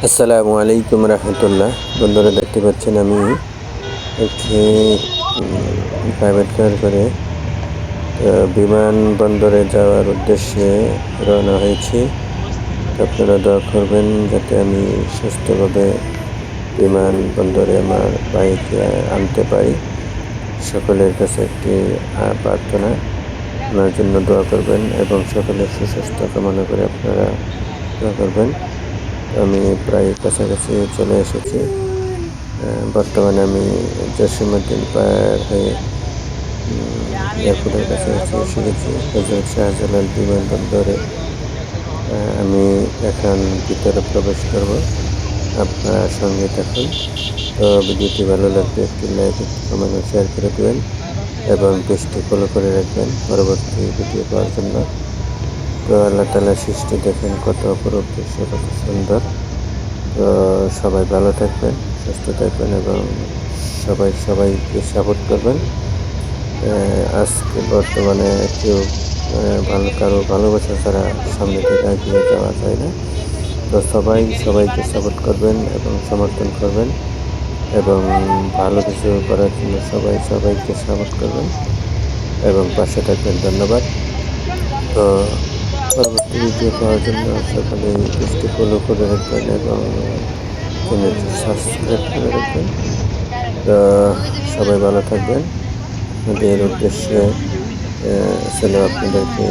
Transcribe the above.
আসসালামু আলাইকুম রহমতুল্লাহ। বন্ধুরা, দেখতে পাচ্ছেন আমি একটি প্রাইভেট কার করে বিমানবন্দরে যাওয়ার উদ্দেশ্যে রওনা হয়েছি। আপনারা দোয়া করবেন যাতে আমি সুস্থভাবে বিমানবন্দরে আমার বাইকে আনতে পারি। সকলের কাছে একটি প্রার্থনা, আমার জন্য দোয়া করবেন এবং সকলের সুস্বাস্থ্য কামনা করে আপনারা দোয়া করবেন। আমি প্রায় কাছাকাছি চলে এসেছি। বর্তমানে আমি জসীমউদ্দিন পার হয়ে এয়ারপোর্টের কাছাকাছি এসে গেছি। হযরত শাহজালাল বিমানবন্দরে আমি এখন ভিতরে প্রবেশ করব। আপনারা সঙ্গে থাকুন। তো ভিডিওটি ভালো লাগলে একটি লাইক, একটি কমেন্ট ও শেয়ার করে দেবেন এবং পেজটি ফলো করে রাখবেন পরবর্তী ভিডিও পাওয়ার জন্য। তো আল্লাহ তাআলা সৃষ্টি দেখেন কত অপরূপ দৃশ্য, কত সুন্দর। তো সবাই ভালো থাকবেন, সুস্থ থাকবেন এবং সবাইকে সাপোর্ট করবেন। আজকে বর্তমানে কেউ কারো ভালোবাসা ছাড়া সামনে থেকে এগিয়ে যাওয়া যায় না। তো সবাইকে সাপোর্ট করবেন এবং সমর্থন করবেন এবং ভালো কিছু করার জন্য সবাইকে সাপোর্ট করবেন এবং পাশে থাকবেন। ধন্যবাদ। তো পরবর্তী ভিডিও পাওয়ার জন্য সকলে পেজটি ফলো করে রাখবেন এবং চ্যানেলটি সাবস্ক্রাইব করে রাখবেন। তো সবাই ভালো থাকবেন। আপনাদের উদ্দেশ্যে ছিল আপনাদেরকে